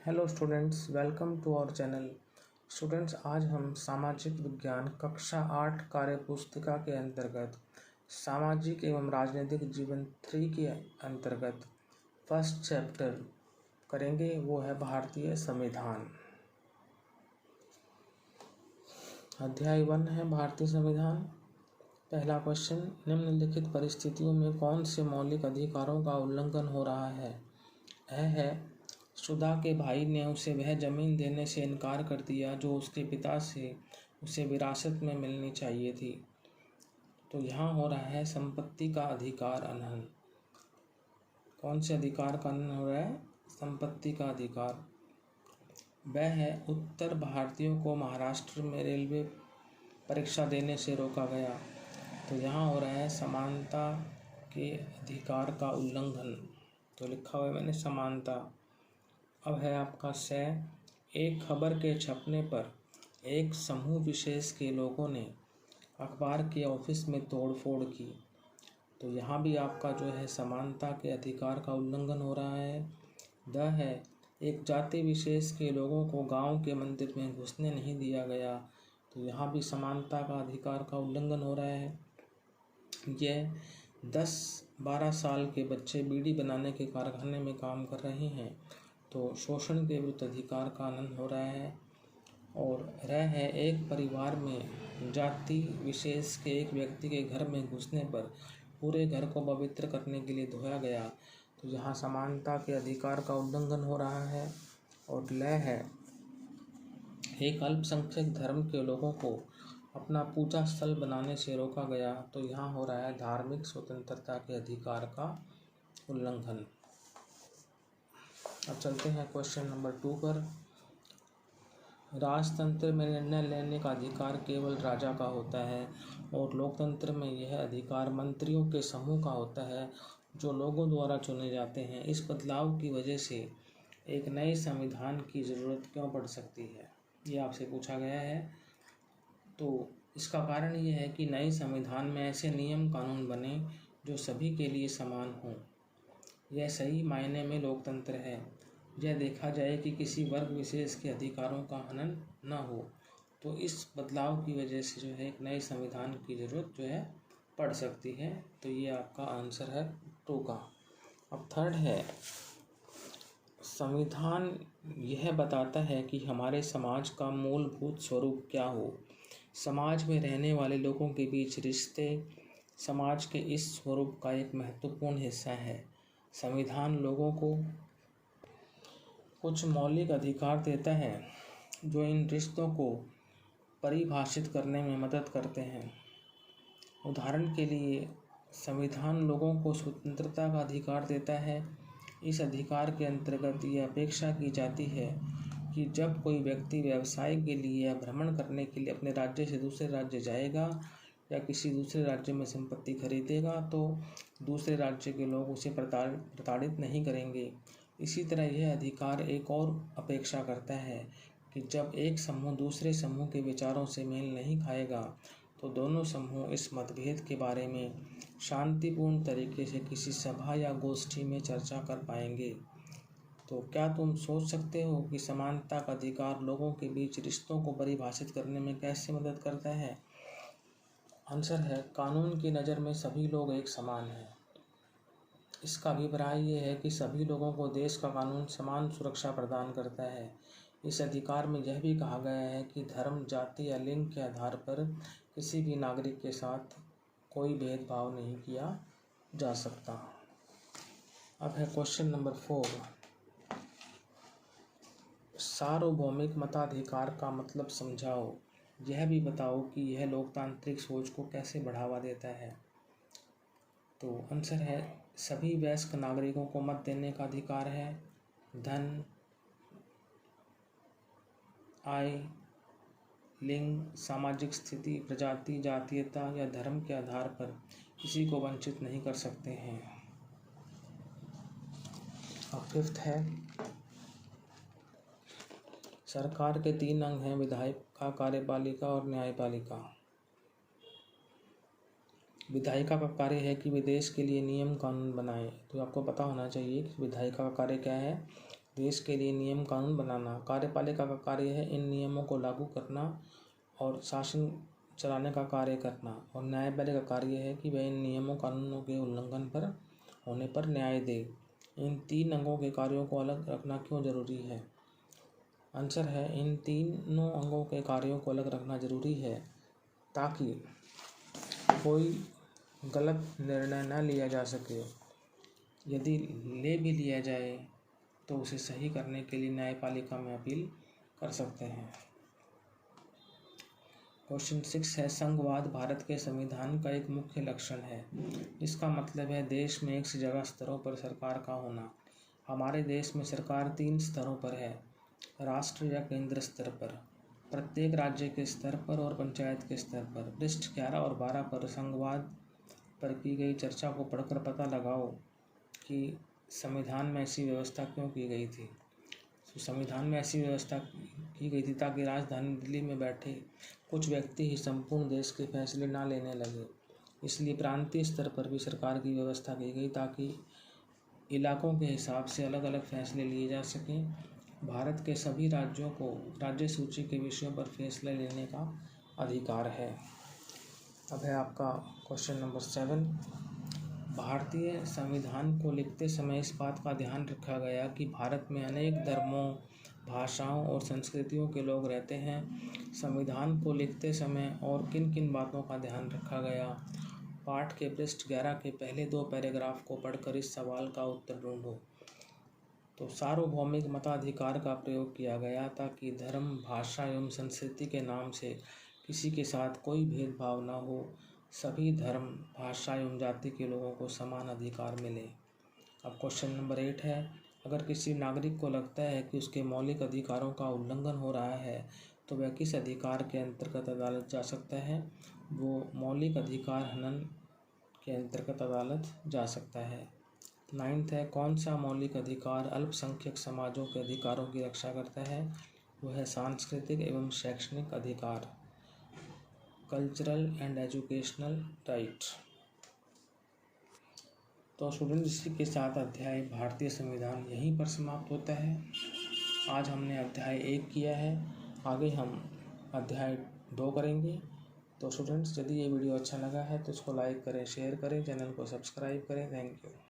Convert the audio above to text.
Hello students, welcome to our channel. Students, आज हम सामाजिक विज्ञान कक्षा 8 कार्य पुस्तिका के अंतर्गत सामाजिक एवं राजनीतिक जीवन 3 के अंतर्गत फर्स्ट चैप्टर करेंगे। वो है भारतीय संविधान। अध्याय 1 है भारतीय संविधान। पहला क्वेश्चन, निम्नलिखित परिस्थितियों में कौन से मौलिक अधिकारों का उल्लंघन हो रहा है? है सुधा के भाई ने उसे वह जमीन देने से इनकार कर दिया जो उसके पिता से उसे विरासत में मिलनी चाहिए थी। तो यहाँ हो रहा है संपत्ति का अधिकार हनन। कौन से अधिकार का हनन हो रहा है? संपत्ति का अधिकार। वह है उत्तर भारतीयों को महाराष्ट्र में रेलवे परीक्षा देने से रोका गया। तो यहाँ हो रहा है समानता के अधिकार का उल्लंघन। तो लिखा हुआ है मैंने समानता। अब है आपका एक खबर के छपने पर एक समूह विशेष के लोगों ने अखबार के ऑफिस में तोड़फोड़ की। तो यहाँ भी आपका जो है समानता के अधिकार का उल्लंघन हो रहा है। है एक जाति विशेष के लोगों को गांव के मंदिर में घुसने नहीं दिया गया। तो यहाँ भी समानता का अधिकार का उल्लंघन हो रहा है। यह 10-12 साल के बच्चे बीड़ी बनाने के कारखाने में काम कर रहे हैं। तो शोषण के विरुद्ध अधिकार का हनन हो रहा है। और है एक परिवार में जाति विशेष के एक व्यक्ति के घर में घुसने पर पूरे घर को पवित्र करने के लिए धोया गया। तो यहाँ समानता के अधिकार का उल्लंघन हो रहा है। और है एक अल्पसंख्यक धर्म के लोगों को अपना पूजा स्थल बनाने से रोका गया। तो यहाँ हो रहा है धार्मिक स्वतंत्रता के अधिकार का उल्लंघन। अब चलते हैं क्वेश्चन नंबर 2 पर। राजतंत्र में निर्णय लेने का अधिकार केवल राजा का होता है और लोकतंत्र में यह अधिकार मंत्रियों के समूह का होता है जो लोगों द्वारा चुने जाते हैं। इस बदलाव की वजह से एक नए संविधान की ज़रूरत क्यों पड़ सकती है, ये आपसे पूछा गया है। तो इसका कारण ये है कि नए संविधान में ऐसे नियम कानून बने जो सभी के लिए समान हों। यह सही मायने में लोकतंत्र है। यह देखा जाए कि किसी वर्ग विशेष के अधिकारों का हनन न हो। तो इस बदलाव की वजह से जो है एक नए संविधान की ज़रूरत जो है पड़ सकती है। तो ये आपका आंसर है 2 का। अब थर्ड है, संविधान यह बताता है कि हमारे समाज का मूलभूत स्वरूप क्या हो। समाज में रहने वाले लोगों के बीच रिश्ते समाज के इस स्वरूप का एक महत्वपूर्ण हिस्सा है। संविधान लोगों को कुछ मौलिक अधिकार देता है जो इन रिश्तों को परिभाषित करने में मदद करते हैं। उदाहरण के लिए, संविधान लोगों को स्वतंत्रता का अधिकार देता है। इस अधिकार के अंतर्गत यह अपेक्षा की जाती है कि जब कोई व्यक्ति व्यवसाय के लिए या भ्रमण करने के लिए अपने राज्य से दूसरे राज्य जाएगा या किसी दूसरे राज्य में संपत्ति खरीदेगा तो दूसरे राज्य के लोग उसे प्रताड़ित नहीं करेंगे। इसी तरह यह अधिकार एक और अपेक्षा करता है कि जब एक समूह दूसरे समूह के विचारों से मेल नहीं खाएगा तो दोनों समूह इस मतभेद के बारे में शांतिपूर्ण तरीके से किसी सभा या गोष्ठी में चर्चा कर पाएंगे। तो क्या तुम सोच सकते हो कि समानता का अधिकार लोगों के बीच रिश्तों को परिभाषित करने में कैसे मदद करता है? आंसर है, कानून की नज़र में सभी लोग एक समान हैं। इसका अभिप्राय ये है कि सभी लोगों को देश का कानून समान सुरक्षा प्रदान करता है। इस अधिकार में यह भी कहा गया है कि धर्म, जाति या लिंग के आधार पर किसी भी नागरिक के साथ कोई भेदभाव नहीं किया जा सकता। अब है क्वेश्चन नंबर 4। सार्वभौमिक मताधिकार का मतलब समझाओ। यह भी बताओ कि यह लोकतांत्रिक सोच को कैसे बढ़ावा देता है। तो आंसर है, सभी वयस्क नागरिकों को मत देने का अधिकार है। धन, आय, लिंग, सामाजिक स्थिति, प्रजाति, जातीयता या धर्म के आधार पर किसी को वंचित नहीं कर सकते हैं। और 5th है, सरकार के 3 अंग हैं, विधायिका, कार्यपालिका और न्यायपालिका। विधायिका का कार्य है कि वे देश के लिए नियम कानून बनाए। तो आपको पता होना चाहिए कि विधायिका का कार्य क्या है। देश के लिए नियम कानून बनाना। कार्यपालिका का कार्य है इन नियमों को लागू करना और शासन चलाने का कार्य करना। और न्यायपालिका का कार्य है कि वह इन नियमों कानूनों के उल्लंघन पर होने पर न्याय दे। इन 3 अंगों के कार्यों को अलग रखना क्यों जरूरी है? आंसर है, इन तीनों अंगों के कार्यों को अलग रखना जरूरी है ताकि कोई गलत निर्णय न लिया जा सके। यदि ले भी लिया जाए तो उसे सही करने के लिए न्यायपालिका में अपील कर सकते हैं। क्वेश्चन 6 है, संघवाद भारत के संविधान का एक मुख्य लक्षण है। इसका मतलब है देश में एक से ज़्यादा स्तरों पर सरकार का होना। हमारे देश में सरकार 3 स्तरों पर है, राष्ट्र या केंद्र स्तर पर, प्रत्येक राज्य के स्तर पर और पंचायत के स्तर पर। पृष्ठ 11 और 12 पर संघवाद पर की गई चर्चा को पढ़कर पता लगाओ कि संविधान में ऐसी व्यवस्था क्यों की गई थी। तो संविधान में ऐसी व्यवस्था की गई थी ताकि राजधानी दिल्ली में बैठे कुछ व्यक्ति ही संपूर्ण देश के फैसले ना लेने लगे। इसलिए प्रांतीय स्तर पर भी सरकार की व्यवस्था की गई ताकि इलाकों के हिसाब से अलग अलग फैसले लिए जा सकें। भारत के सभी राज्यों को राज्य सूची के विषयों पर फैसले लेने का अधिकार है। अब है आपका क्वेश्चन नंबर 7। भारतीय संविधान को लिखते समय इस बात का ध्यान रखा गया कि भारत में अनेक धर्मों, भाषाओं और संस्कृतियों के लोग रहते हैं। संविधान को लिखते समय और किन किन बातों का ध्यान रखा गया? पाठ के पृष्ठ 11 के पहले 2 पैराग्राफ को पढ़कर इस सवाल का उत्तर ढूंढो। तो सार्वभौमिक मताधिकार का प्रयोग किया गया ताकि धर्म, भाषा एवं संस्कृति के नाम से किसी के साथ कोई भेदभाव न हो। सभी धर्म, भाषा एवं जाति के लोगों को समान अधिकार मिले। अब क्वेश्चन नंबर 8 है, अगर किसी नागरिक को लगता है कि उसके मौलिक अधिकारों का उल्लंघन हो रहा है तो वह किस अधिकार के अंतर्गत अदालत जा सकता है? वो मौलिक अधिकार हनन के अंतर्गत अदालत जा सकता है। 9th है, कौन सा मौलिक अधिकार अल्पसंख्यक समाजों के अधिकारों की रक्षा करता है? वो है सांस्कृतिक एवं शैक्षणिक अधिकार, कल्चरल एंड एजुकेशनल राइट। तो स्टूडेंट, इसी के साथ अध्याय भारतीय संविधान यहीं पर समाप्त होता है। आज हमने अध्याय 1 किया है, आगे हम अध्याय 2 करेंगे। तो स्टूडेंट्स, यदि ये वीडियो अच्छा लगा है तो इसको लाइक करें, शेयर करें, चैनल को सब्सक्राइब करें। Thank you.